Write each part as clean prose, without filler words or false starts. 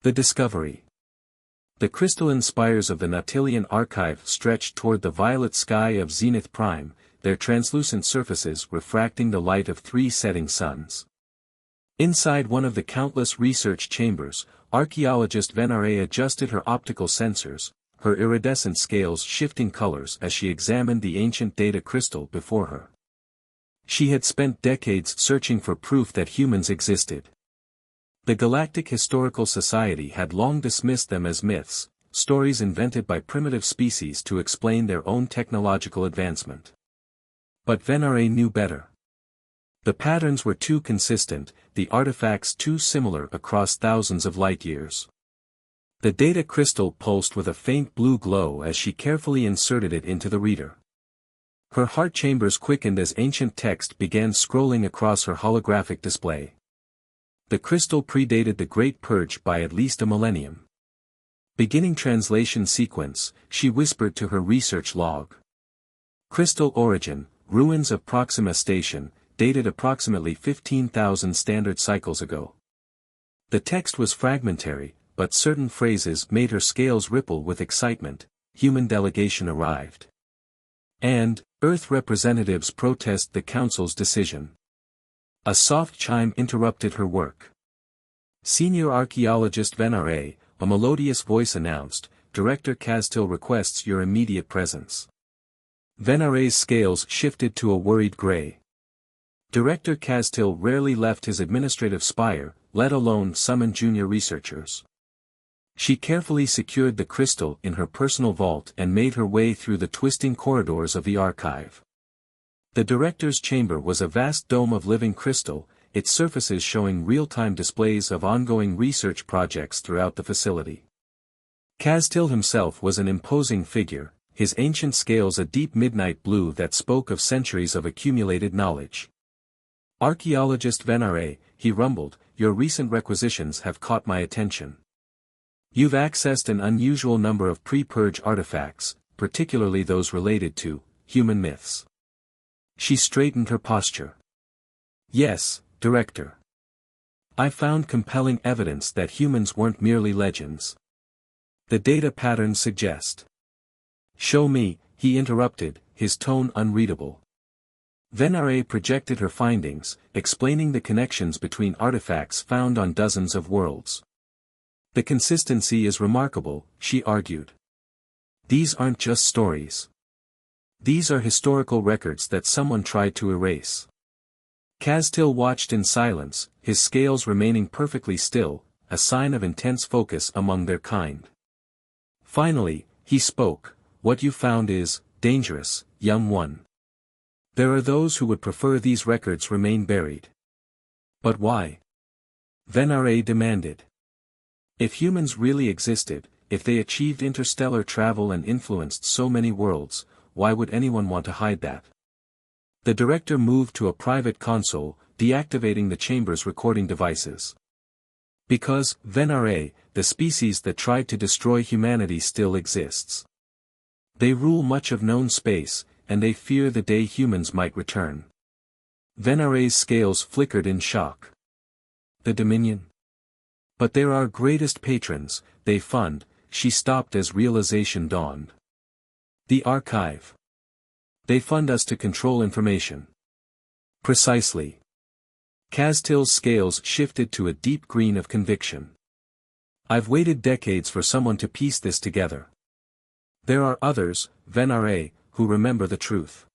The discovery. The crystalline spires of the Nautilian archive stretched toward the violet sky of Zenith Prime, their translucent surfaces refracting the light of 3 setting suns. Inside one of the countless research chambers, archaeologist Venare adjusted her optical sensors, her iridescent scales shifting colors as she examined the ancient data crystal before her. She had spent decades searching for proof that humans existed. The Galactic Historical Society had long dismissed them as myths, stories invented by primitive species to explain their own technological advancement. But Venare knew better. The patterns were too consistent, the artifacts too similar across thousands of light-years. The data crystal pulsed with a faint blue glow as she carefully inserted it into the reader. Her heart chambers quickened as ancient text began scrolling across her holographic display. The crystal predated the Great Purge by at least a millennium. Beginning translation sequence, she whispered to her research log. Crystal origin, ruins of Proxima Station, dated approximately 15,000 standard cycles ago. The text was fragmentary, but certain phrases made her scales ripple with excitement. Human delegation arrived. And, Earth representatives protest the Council's decision. A soft chime interrupted her work. Senior archaeologist Venare, a melodious voice announced, Director Castil requests your immediate presence. Venare's scales shifted to a worried gray. Director Castil rarely left his administrative spire, let alone summon junior researchers. She carefully secured the crystal in her personal vault and made her way through the twisting corridors of the archive. The director's chamber was a vast dome of living crystal, its surfaces showing real-time displays of ongoing research projects throughout the facility. Castil himself was an imposing figure, his ancient scales a deep midnight blue that spoke of centuries of accumulated knowledge. Archaeologist Venare, he rumbled, your recent requisitions have caught my attention. You've accessed an unusual number of pre-purge artifacts, particularly those related to human myths. She straightened her posture. Yes, Director. I found compelling evidence that humans weren't merely legends. The data patterns suggest. Show me, he interrupted, his tone unreadable. Venare projected her findings, explaining the connections between artifacts found on dozens of worlds. The consistency is remarkable, she argued. These aren't just stories. These are historical records that someone tried to erase. Castil watched in silence, his scales remaining perfectly still, a sign of intense focus among their kind. Finally, he spoke, what you found is dangerous, young one. There are those who would prefer these records remain buried. But why? Venare demanded. If humans really existed, if they achieved interstellar travel and influenced so many worlds, why would anyone want to hide that? The director moved to a private console, deactivating the chamber's recording devices. Because, Venare, the species that tried to destroy humanity still exists. They rule much of known space, and they fear the day humans might return. Venare's scales flickered in shock. The Dominion? But they're our greatest patrons, they fund. She stopped as realization dawned. The archive. They fund us to control information. Precisely. Castil's scales shifted to a deep green of conviction. I've waited decades for someone to piece this together. There are others, Venare, who remember the truth.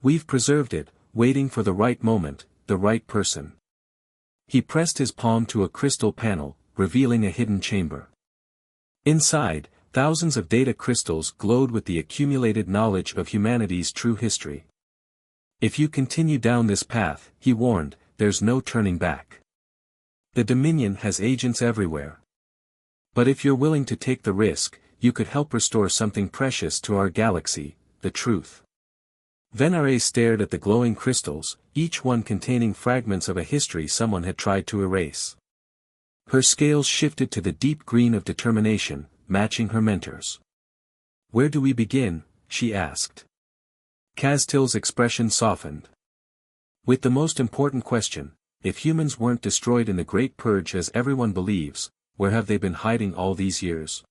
We've preserved it, waiting for the right moment, the right person. He pressed his palm to a crystal panel, revealing a hidden chamber. Inside, thousands of data crystals glowed with the accumulated knowledge of humanity's true history. If you continue down this path, he warned, there's no turning back. The Dominion has agents everywhere. But if you're willing to take the risk, you could help restore something precious to our galaxy, the truth. Venare stared at the glowing crystals, each one containing fragments of a history someone had tried to erase. Her scales shifted to the deep green of determination, matching her mentor's. Where do we begin? She asked. Castil's expression softened. With the most important question, if humans weren't destroyed in the Great Purge as everyone believes, where have they been hiding all these years?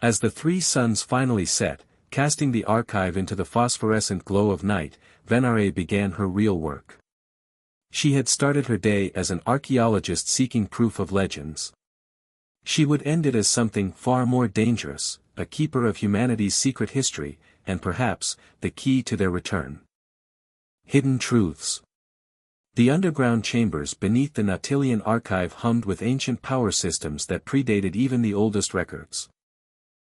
As the three suns finally set, casting the archive into the phosphorescent glow of night, Venare began her real work. She had started her day as an archaeologist seeking proof of legends. She would end it as something far more dangerous, a keeper of humanity's secret history, and perhaps, the key to their return. Hidden Truths. The underground chambers beneath the Nautilian archive hummed with ancient power systems that predated even the oldest records.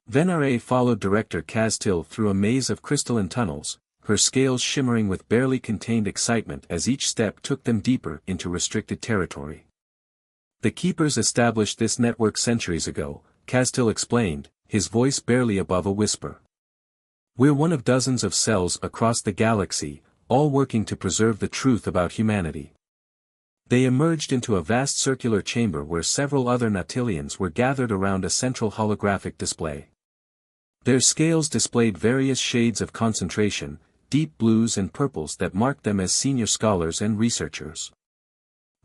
Venare followed Director Castil through a maze of crystalline tunnels, her scales shimmering with barely contained excitement as each step took them deeper into restricted territory. The Keepers established this network centuries ago, Castil explained, his voice barely above a whisper. We're one of dozens of cells across the galaxy, all working to preserve the truth about humanity. They emerged into a vast circular chamber where several other Nautilians were gathered around a central holographic display. Their scales displayed various shades of concentration, deep blues and purples that marked them as senior scholars and researchers.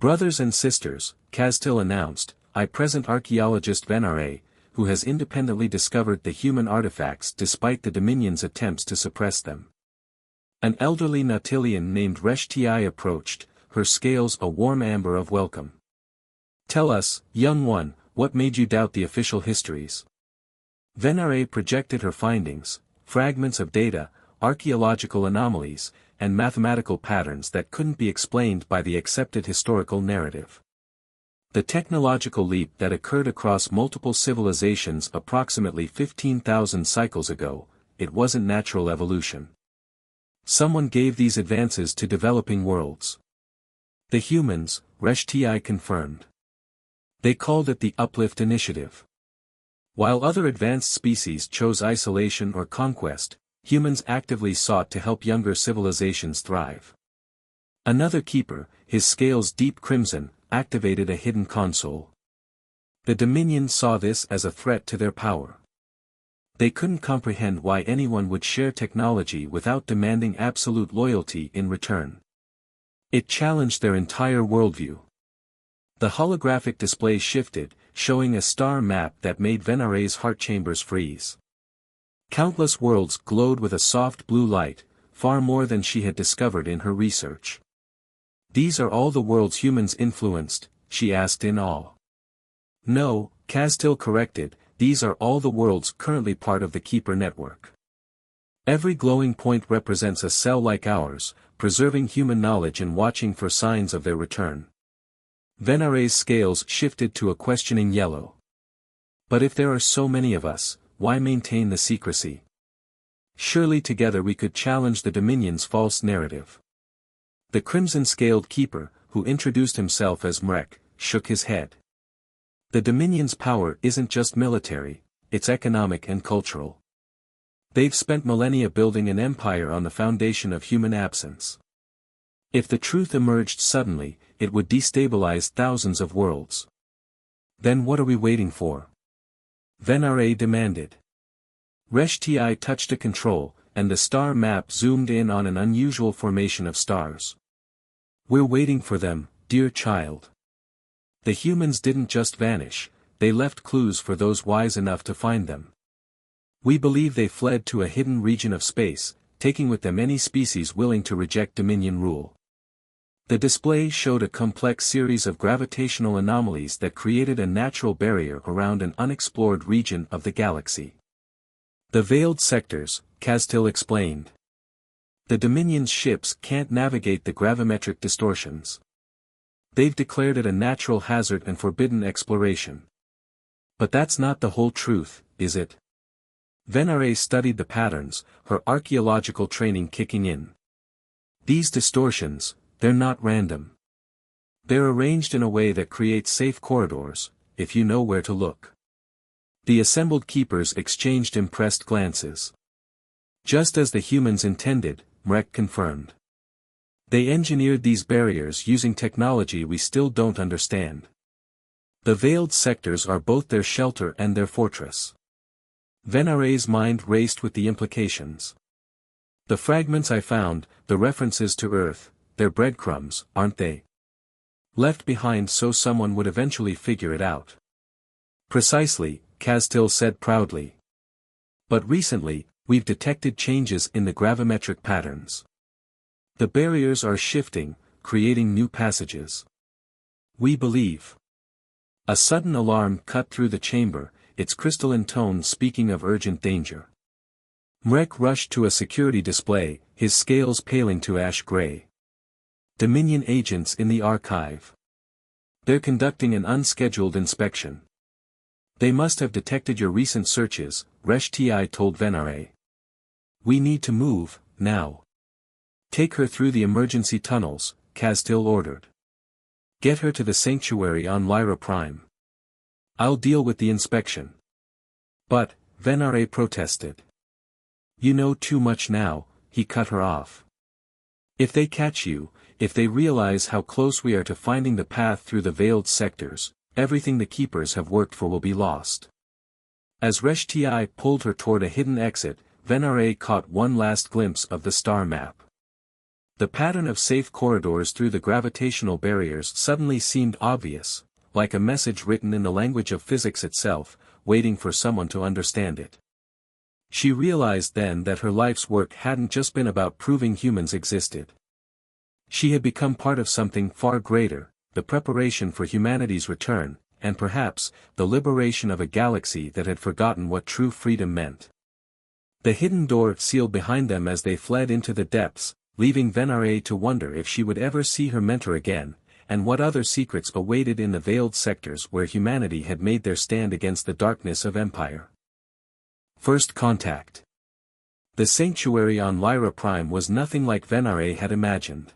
Brothers and sisters, Castil announced, I present archaeologist Venare, who has independently discovered the human artifacts despite the Dominion's attempts to suppress them. An elderly Nautilian named Reshti approached, her scales a warm amber of welcome. Tell us, young one, what made you doubt the official histories? Venare projected her findings, fragments of data, archaeological anomalies, and mathematical patterns that couldn't be explained by the accepted historical narrative. The technological leap that occurred across multiple civilizations approximately 15,000 cycles ago, it wasn't natural evolution. Someone gave these advances to developing worlds. The humans, Reshti confirmed. They called it the Uplift Initiative. While other advanced species chose isolation or conquest, humans actively sought to help younger civilizations thrive. Another keeper, his scales deep crimson, activated a hidden console. The Dominion saw this as a threat to their power. They couldn't comprehend why anyone would share technology without demanding absolute loyalty in return. It challenged their entire worldview. The holographic display shifted, showing a star map that made Venare's heart chambers freeze. Countless worlds glowed with a soft blue light, far more than she had discovered in her research. These are all the worlds humans influenced, she asked in awe. No, Castil corrected, these are all the worlds currently part of the Keeper network. Every glowing point represents a cell like ours, preserving human knowledge and watching for signs of their return. Venare's scales shifted to a questioning yellow. But if there are so many of us, why maintain the secrecy? Surely together we could challenge the Dominion's false narrative. The crimson-scaled keeper, who introduced himself as Mrek, shook his head. The Dominion's power isn't just military, it's economic and cultural. They've spent millennia building an empire on the foundation of human absence. If the truth emerged suddenly, it would destabilize thousands of worlds. Then what are we waiting for? Venare demanded. Reshti touched a control, and the star map zoomed in on an unusual formation of stars. We're waiting for them, dear child. The humans didn't just vanish, they left clues for those wise enough to find them. We believe they fled to a hidden region of space, taking with them any species willing to reject Dominion rule. The display showed a complex series of gravitational anomalies that created a natural barrier around an unexplored region of the galaxy. The veiled sectors, Castil explained. The Dominion's ships can't navigate the gravimetric distortions. They've declared it a natural hazard and forbidden exploration. But that's not the whole truth, is it? Venare studied the patterns, her archaeological training kicking in. These distortions, they're not random. They're arranged in a way that creates safe corridors, if you know where to look. The assembled keepers exchanged impressed glances. Just as the humans intended, Mrek confirmed. They engineered these barriers using technology we still don't understand. The veiled sectors are both their shelter and their fortress. Venare's mind raced with the implications. The fragments I found, the references to Earth, they're breadcrumbs, aren't they? Left behind so someone would eventually figure it out. Precisely, Castil said proudly. But recently, we've detected changes in the gravimetric patterns. The barriers are shifting, creating new passages. We believe. A sudden alarm cut through the chamber, its crystalline tone speaking of urgent danger. Mrek rushed to a security display, his scales paling to ash gray. Dominion agents in the archive. They're conducting an unscheduled inspection. They must have detected your recent searches, Resh-Ti told Venare. We need to move, now. Take her through the emergency tunnels, Castil ordered. Get her to the sanctuary on Lyra Prime. I'll deal with the inspection. But, Venare protested. You know too much now, he cut her off. If they catch you, if they realize how close we are to finding the path through the veiled sectors, everything the Keepers have worked for will be lost. As Resh-Ti pulled her toward a hidden exit, Venare caught one last glimpse of the star map. The pattern of safe corridors through the gravitational barriers suddenly seemed obvious, like a message written in the language of physics itself, waiting for someone to understand it. She realized then that her life's work hadn't just been about proving humans existed. She had become part of something far greater, the preparation for humanity's return, and perhaps, the liberation of a galaxy that had forgotten what true freedom meant. The hidden door sealed behind them as they fled into the depths, leaving Venare to wonder if she would ever see her mentor again, and what other secrets awaited in the veiled sectors where humanity had made their stand against the darkness of Empire. First contact. The sanctuary on Lyra Prime was nothing like Venare had imagined.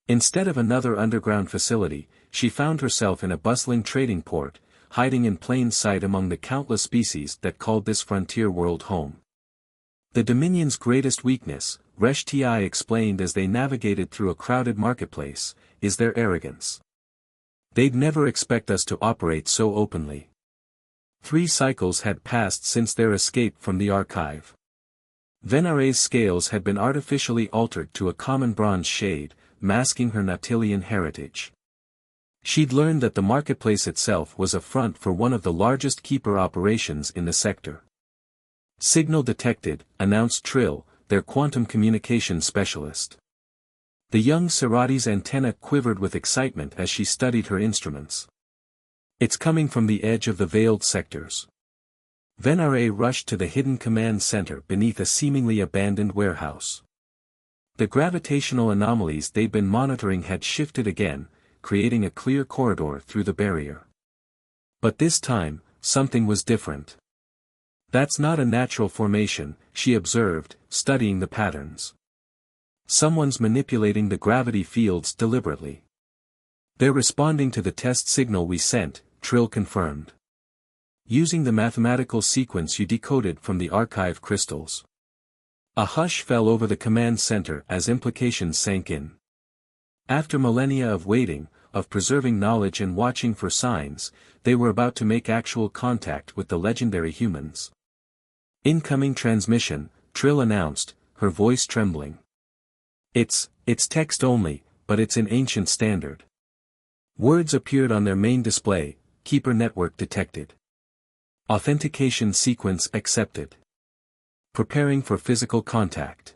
Instead of another underground facility, she found herself in a bustling trading port, hiding in plain sight among the countless species that called this frontier world home. The Dominion's greatest weakness, Resh-Ti explained as they navigated through a crowded marketplace, is their arrogance. They'd never expect us to operate so openly. 3 cycles had passed since their escape from the archive. Venare's scales had been artificially altered to a common bronze shade, masking her Nautilian heritage. She'd learned that the marketplace itself was a front for one of the largest keeper operations in the sector. Signal detected, announced Trill, their quantum communication specialist. The young Serati's antenna quivered with excitement as she studied her instruments. It's coming from the edge of the veiled sectors. Venare rushed to the hidden command center beneath a seemingly abandoned warehouse. The gravitational anomalies they'd been monitoring had shifted again, creating a clear corridor through the barrier. But this time, something was different. That's not a natural formation, she observed, studying the patterns. Someone's manipulating the gravity fields deliberately. They're responding to the test signal we sent, Trill confirmed. Using the mathematical sequence you decoded from the archive crystals. A hush fell over the command center as implications sank in. After millennia of waiting, of preserving knowledge and watching for signs, they were about to make actual contact with the legendary humans. Incoming transmission, Trill announced, her voice trembling. It's text only, but it's an ancient standard. Words appeared on their main display, Keeper network detected. Authentication sequence accepted. Preparing for physical contact.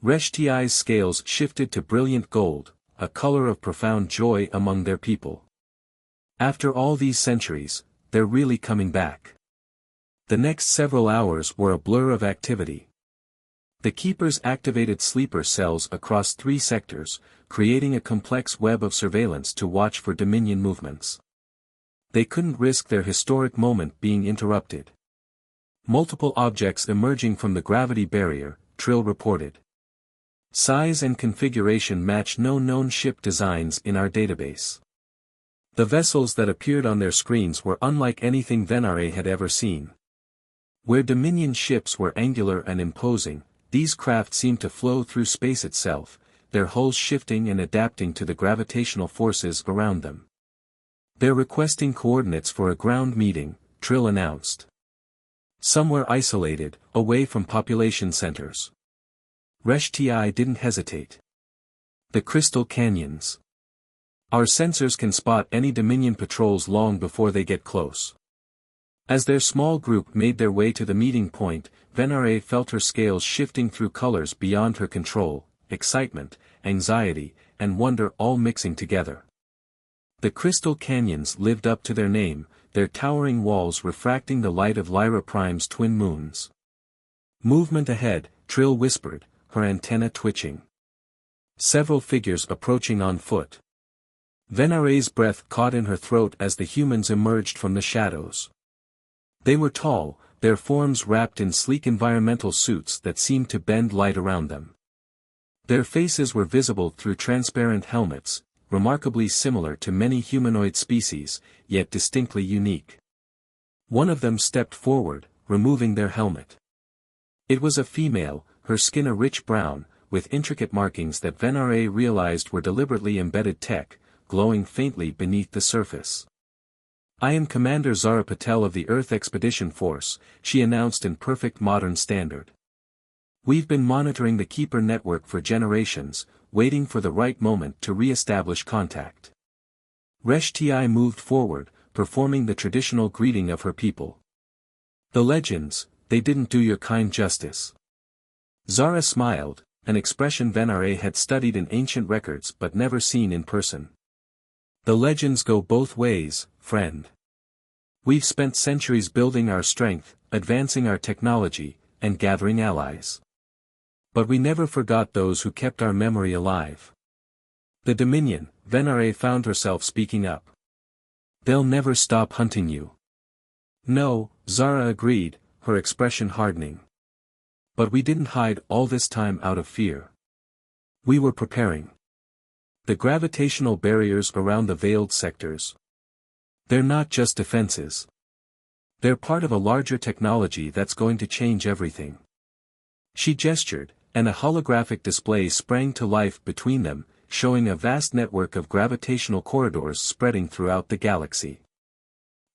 Resh-Ti's scales shifted to brilliant gold, a color of profound joy among their people. After all these centuries, they're really coming back. The next several hours were a blur of activity. The Keepers activated sleeper cells across 3 sectors, creating a complex web of surveillance to watch for Dominion movements. They couldn't risk their historic moment being interrupted. Multiple objects emerging from the gravity barrier, Trill reported. Size and configuration match no known ship designs in our database. The vessels that appeared on their screens were unlike anything Venare had ever seen. Where Dominion ships were angular and imposing, these craft seemed to flow through space itself, their hulls shifting and adapting to the gravitational forces around them. They're requesting coordinates for a ground meeting, Trill announced. Somewhere isolated, away from population centers. Resh-Ti didn't hesitate. The Crystal Canyons. Our sensors can spot any Dominion patrols long before they get close. As their small group made their way to the meeting point, Venare felt her scales shifting through colors beyond her control, excitement, anxiety, and wonder all mixing together. The crystal canyons lived up to their name, their towering walls refracting the light of Lyra Prime's twin moons. "Movement ahead," Trill whispered, her antenna twitching. Several figures approaching on foot. Venare's breath caught in her throat as the humans emerged from the shadows. They were tall, their forms wrapped in sleek environmental suits that seemed to bend light around them. Their faces were visible through transparent helmets, remarkably similar to many humanoid species, yet distinctly unique. One of them stepped forward, removing their helmet. It was a female, her skin a rich brown, with intricate markings that Venare realized were deliberately embedded tech, glowing faintly beneath the surface. "I am Commander Zara Patel of the Earth Expedition Force," she announced in perfect modern standard. "We've been monitoring the Keeper network for generations, waiting for the right moment to re-establish contact." Resh-Ti moved forward, performing the traditional greeting of her people. "The legends, they didn't do your kind justice." Zara smiled, an expression Venare had studied in ancient records but never seen in person. "The legends go both ways, friend. We've spent centuries building our strength, advancing our technology, and gathering allies. But we never forgot those who kept our memory alive. The Dominion," Venare found herself speaking up. "They'll never stop hunting you." "No," Zara agreed, her expression hardening. "But we didn't hide all this time out of fear. We were preparing. The gravitational barriers around the veiled sectors. They're not just defenses. They're part of a larger technology that's going to change everything." She gestured, and a holographic display sprang to life between them, showing a vast network of gravitational corridors spreading throughout the galaxy.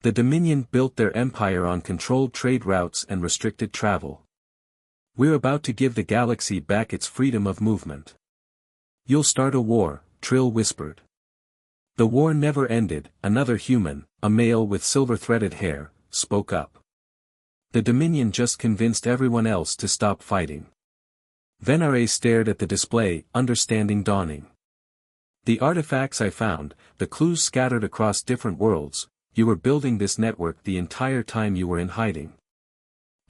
The Dominion built their empire on controlled trade routes and restricted travel. "We're about to give the galaxy back its freedom of movement." "You'll start a war," Trill whispered. "The war never ended," another human, a male with silver-threaded hair, spoke up. "The Dominion just convinced everyone else to stop fighting." Venare stared at the display, understanding dawning. "The artifacts I found, the clues scattered across different worlds, you were building this network the entire time you were in hiding."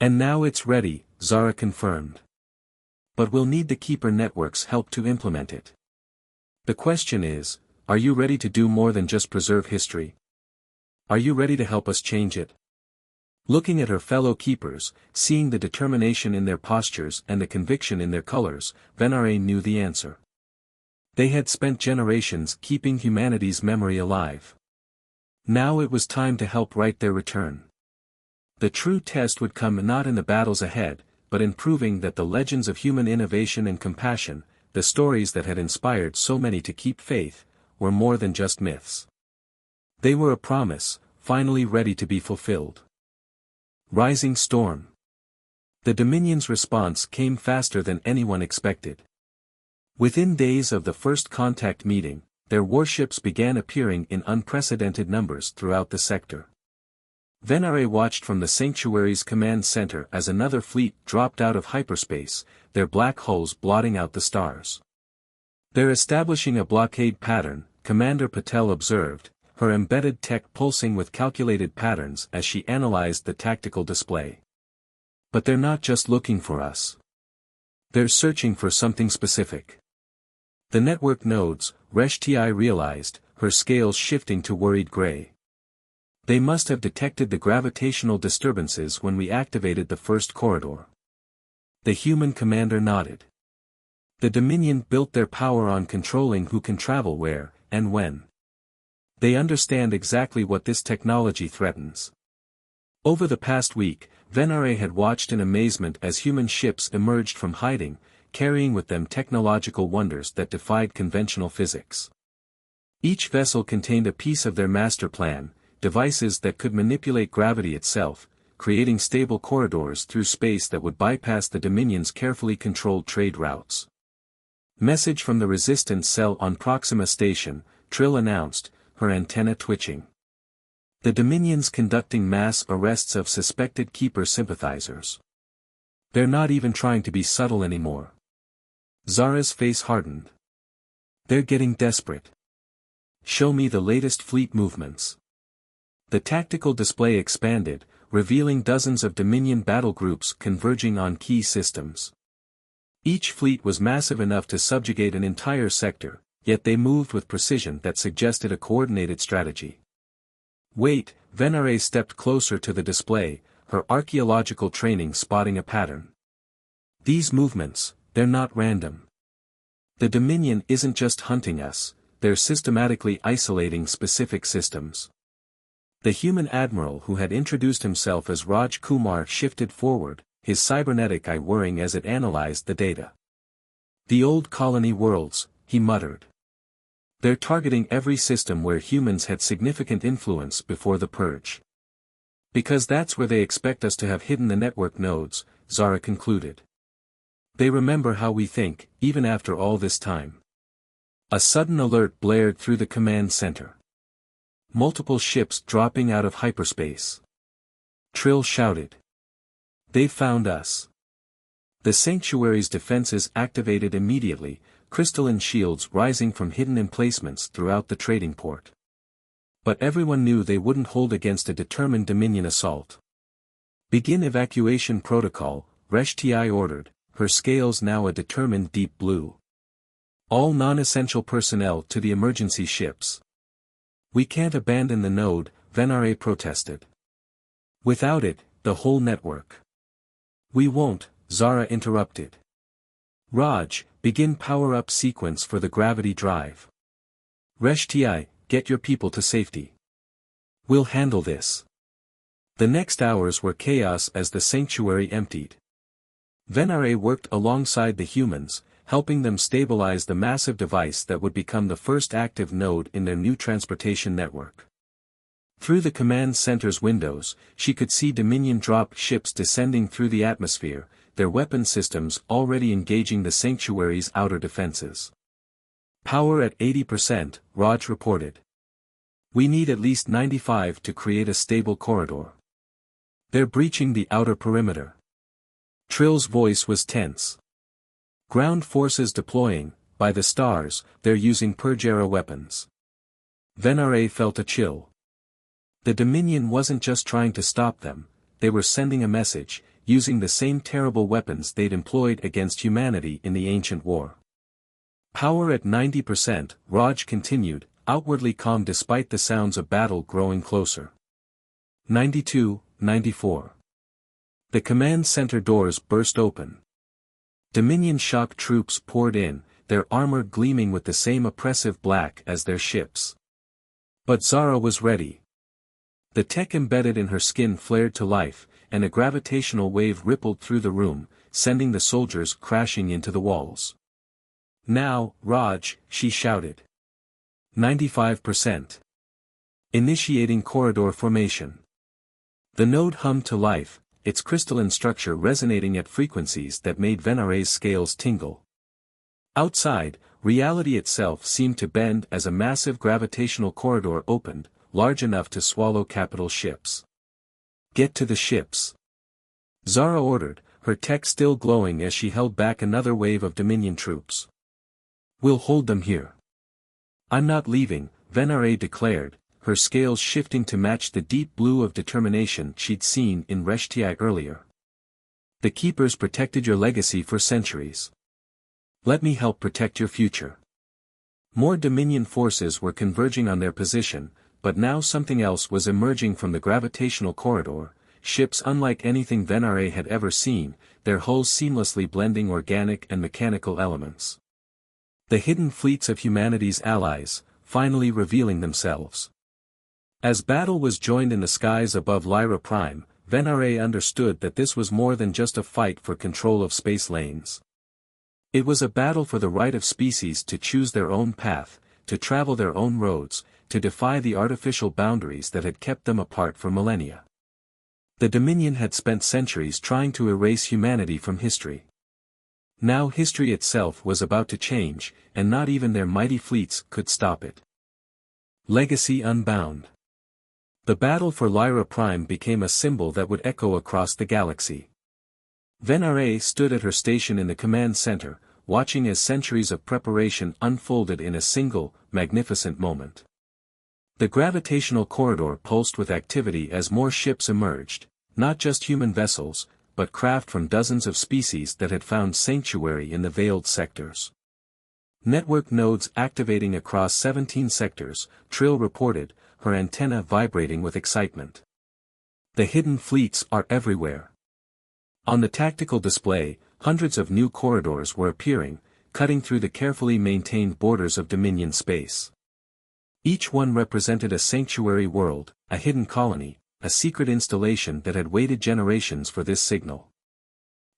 "And now it's ready," Zara confirmed. "But we'll need the Keeper network's help to implement it. The question is, are you ready to do more than just preserve history? Are you ready to help us change it?" Looking at her fellow Keepers, seeing the determination in their postures and the conviction in their colors, Venare knew the answer. They had spent generations keeping humanity's memory alive. Now it was time to help write their return. The true test would come not in the battles ahead, but in proving that the legends of human innovation and compassion, the stories that had inspired so many to keep faith, were more than just myths. They were a promise, finally ready to be fulfilled. Rising storm. The Dominion's response came faster than anyone expected. Within days of the first contact meeting, their warships began appearing in unprecedented numbers throughout the sector. Venare watched from the Sanctuary's command center as another fleet dropped out of hyperspace, their black hulls blotting out the stars. "They're establishing a blockade pattern," Commander Patel observed, her embedded tech pulsing with calculated patterns as she analyzed the tactical display. "But they're not just looking for us. They're searching for something specific." The network nodes, Resh-Ti realized, her scales shifting to worried gray. "They must have detected the gravitational disturbances when we activated the first corridor." The human commander nodded. "The Dominion built their power on controlling who can travel where, and when. They understand exactly what this technology threatens." Over the past week, Venare had watched in amazement as human ships emerged from hiding, carrying with them technological wonders that defied conventional physics. Each vessel contained a piece of their master plan, devices that could manipulate gravity itself, creating stable corridors through space that would bypass the Dominion's carefully controlled trade routes. "Message from the resistance cell on Proxima Station," Trill announced, her antenna twitching. The Dominions conducting mass arrests of suspected Keeper sympathizers. They're not even trying to be subtle anymore. Zara's face hardened. They're getting desperate. Show me the latest fleet movements. The tactical display expanded, revealing dozens of Dominion battle groups converging on key systems. Each fleet was massive enough to subjugate an entire sector, yet they moved with precision that suggested a coordinated strategy. Wait, Venare stepped closer to the display, her archaeological training spotting a pattern. These movements, they're not random. The Dominion isn't just hunting us, they're systematically isolating specific systems. The human admiral who had introduced himself as Raj Kumar shifted forward, his cybernetic eye whirring as it analyzed the data. The old colony worlds, he muttered. They're targeting every system where humans had significant influence before the purge. Because that's where they expect us to have hidden the network nodes, Zara concluded. They remember how we think, even after all this time. A sudden alert blared through the command center. Multiple ships dropping out of hyperspace. Trill shouted. They've found us. The sanctuary's defenses activated immediately, crystalline shields rising from hidden emplacements throughout the trading port. But everyone knew they wouldn't hold against a determined Dominion assault. Begin evacuation protocol, Resh-Ti ordered, her scales now a determined deep blue. All non-essential personnel to the emergency ships. We can't abandon the node, Venare protested. Without it, the whole network. We won't, Zara interrupted. Raj, begin power-up sequence for the gravity drive. Resh-Ti, get your people to safety. We'll handle this. The next hours were chaos as the sanctuary emptied. Venare worked alongside the humans, helping them stabilize the massive device that would become the first active node in their new transportation network. Through the command center's windows, she could see Dominion drop ships descending through the atmosphere, their weapon systems already engaging the sanctuary's outer defenses. Power at 80%, Raj reported. We need at least 95 to create a stable corridor. They're breaching the outer perimeter. Trill's voice was tense. Ground forces deploying, by the stars, they're using Purge-era weapons. Venare felt a chill. The Dominion wasn't just trying to stop them, they were sending a message, using the same terrible weapons they'd employed against humanity in the ancient war. Power at 90%, Raj continued, outwardly calm despite the sounds of battle growing closer. 92, 94. The command center doors burst open. Dominion shock troops poured in, their armor gleaming with the same oppressive black as their ships. But Zara was ready. The tech embedded in her skin flared to life, and a gravitational wave rippled through the room, sending the soldiers crashing into the walls. Now, Raj, she shouted. 95%. Initiating corridor formation. The node hummed to life, its crystalline structure resonating at frequencies that made Venare's scales tingle. Outside, reality itself seemed to bend as a massive gravitational corridor opened, large enough to swallow capital ships. Get to the ships. Zara ordered, her tech still glowing as she held back another wave of Dominion troops. We'll hold them here. I'm not leaving, Venare declared, her scales shifting to match the deep blue of determination she'd seen in Resh-Ti earlier. The Keepers protected your legacy for centuries. Let me help protect your future. More Dominion forces were converging on their position, but now something else was emerging from the gravitational corridor, ships unlike anything Venare had ever seen, their hulls seamlessly blending organic and mechanical elements. The hidden fleets of humanity's allies, finally revealing themselves. As battle was joined in the skies above Lyra Prime, Venare understood that this was more than just a fight for control of space lanes. It was a battle for the right of species to choose their own path, to travel their own roads, to defy the artificial boundaries that had kept them apart for millennia. The Dominion had spent centuries trying to erase humanity from history. Now history itself was about to change, and not even their mighty fleets could stop it. Legacy unbound. The battle for Lyra Prime became a symbol that would echo across the galaxy. Venare stood at her station in the command center, watching as centuries of preparation unfolded in a single, magnificent moment. The gravitational corridor pulsed with activity as more ships emerged, not just human vessels, but craft from dozens of species that had found sanctuary in the veiled sectors. Network nodes activating across 17 sectors, Trill reported, her antenna vibrating with excitement. The hidden fleets are everywhere. On the tactical display, hundreds of new corridors were appearing, cutting through the carefully maintained borders of Dominion space. Each one represented a sanctuary world, a hidden colony, a secret installation that had waited generations for this signal.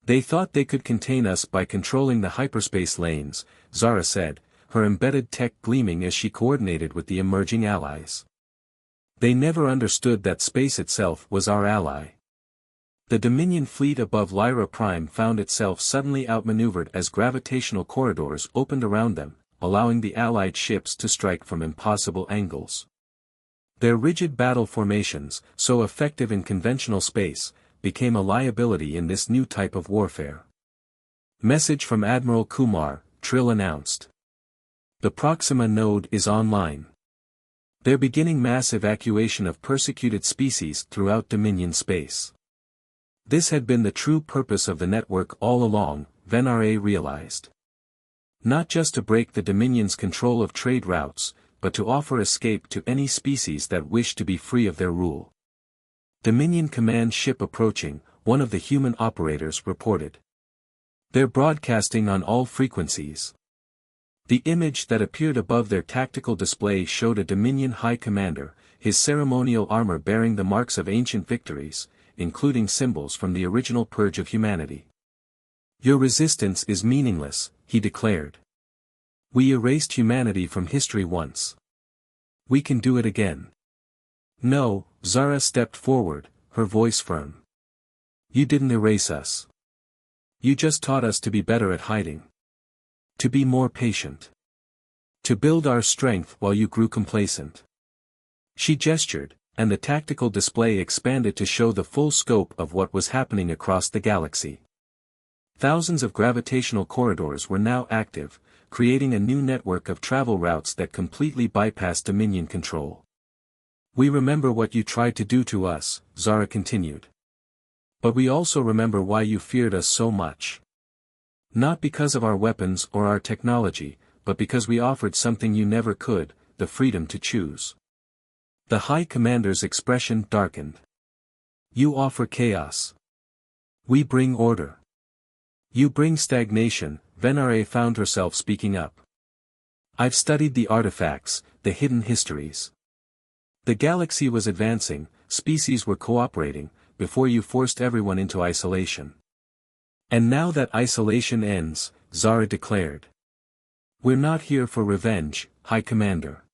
They thought they could contain us by controlling the hyperspace lanes, Zara said, her embedded tech gleaming as she coordinated with the emerging allies. They never understood that space itself was our ally. The Dominion fleet above Lyra Prime found itself suddenly outmaneuvered as gravitational corridors opened around them, allowing the Allied ships to strike from impossible angles. Their rigid battle formations, so effective in conventional space, became a liability in this new type of warfare. Message from Admiral Kumar, Trill announced. The Proxima node is online. They're beginning mass evacuation of persecuted species throughout Dominion space. This had been the true purpose of the network all along, Venare realized. Not just to break the Dominion's control of trade routes, but to offer escape to any species that wished to be free of their rule. Dominion command ship approaching, one of the human operators reported. They're broadcasting on all frequencies. The image that appeared above their tactical display showed a Dominion High Commander, his ceremonial armor bearing the marks of ancient victories, including symbols from the original purge of humanity. Your resistance is meaningless, he declared. We erased humanity from history once. We can do it again. No, Zara stepped forward, her voice firm. You didn't erase us. You just taught us to be better at hiding. To be more patient. To build our strength while you grew complacent. She gestured, and the tactical display expanded to show the full scope of what was happening across the galaxy. Thousands of gravitational corridors were now active, creating a new network of travel routes that completely bypassed Dominion control. We remember what you tried to do to us, Zara continued. But we also remember why you feared us so much. Not because of our weapons or our technology, but because we offered something you never could, the freedom to choose. The High Commander's expression darkened. You offer chaos. We bring order. You bring stagnation, Venare found herself speaking up. I've studied the artifacts, the hidden histories. The galaxy was advancing, species were cooperating, before you forced everyone into isolation. And now that isolation ends, Zara declared. We're not here for revenge, High Commander.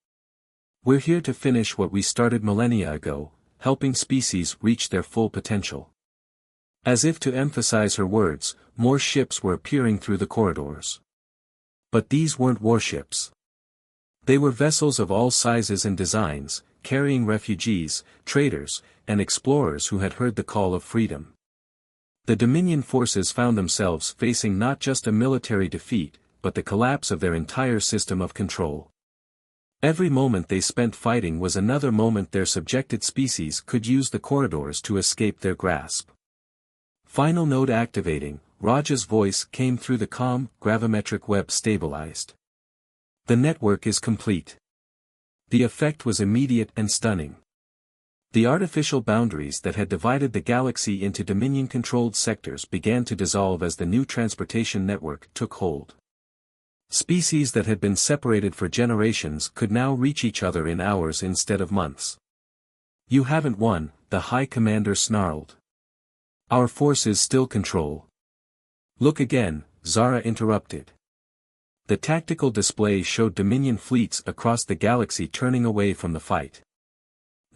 We're here to finish what we started millennia ago, helping species reach their full potential. As if to emphasize her words, more ships were appearing through the corridors. But these weren't warships. They were vessels of all sizes and designs, carrying refugees, traders, and explorers who had heard the call of freedom. The Dominion forces found themselves facing not just a military defeat, but the collapse of their entire system of control. Every moment they spent fighting was another moment their subjected species could use the corridors to escape their grasp. Final node activating, Raja's voice came through the calm, gravimetric web stabilized. The network is complete. The effect was immediate and stunning. The artificial boundaries that had divided the galaxy into Dominion-controlled sectors began to dissolve as the new transportation network took hold. Species that had been separated for generations could now reach each other in hours instead of months. You haven't won, the High Commander snarled. Our forces still control. Look again, Zara interrupted. The tactical display showed Dominion fleets across the galaxy turning away from the fight.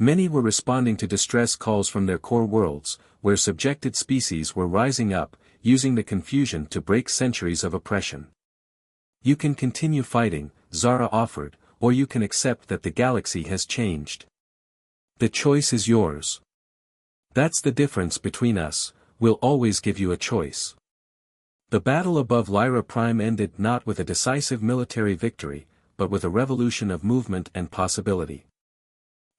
Many were responding to distress calls from their core worlds, where subjected species were rising up, using the confusion to break centuries of oppression. You can continue fighting, Zara offered, or you can accept that the galaxy has changed. The choice is yours. That's the difference between us, we'll always give you a choice. The battle above Lyra Prime ended not with a decisive military victory, but with a revolution of movement and possibility.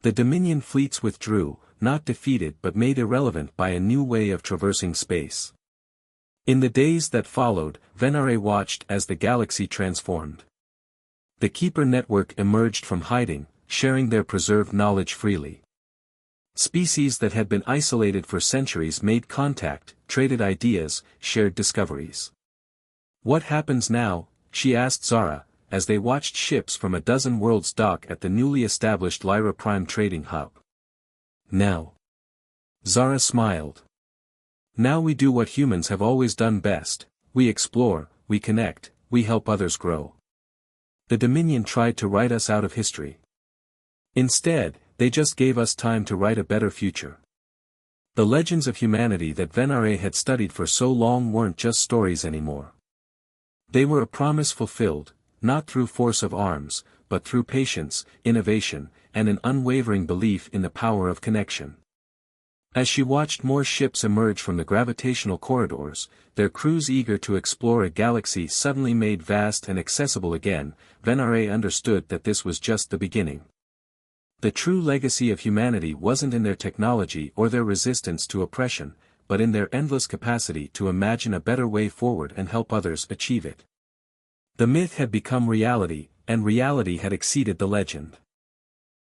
The Dominion fleets withdrew, not defeated but made irrelevant by a new way of traversing space. In the days that followed, Venare watched as the galaxy transformed. The Keeper network emerged from hiding, sharing their preserved knowledge freely. Species that had been isolated for centuries made contact, traded ideas, shared discoveries. What happens now? She asked Zara, as they watched ships from a dozen worlds dock at the newly established Lyra Prime trading hub. Now. Zara smiled. Now we do what humans have always done best, we explore, we connect, we help others grow. The Dominion tried to write us out of history. Instead, they just gave us time to write a better future. The legends of humanity that Venare had studied for so long weren't just stories anymore. They were a promise fulfilled, not through force of arms, but through patience, innovation, and an unwavering belief in the power of connection. As she watched more ships emerge from the gravitational corridors, their crews eager to explore a galaxy suddenly made vast and accessible again, Venare understood that this was just the beginning. The true legacy of humanity wasn't in their technology or their resistance to oppression, but in their endless capacity to imagine a better way forward and help others achieve it. The myth had become reality, and reality had exceeded the legend.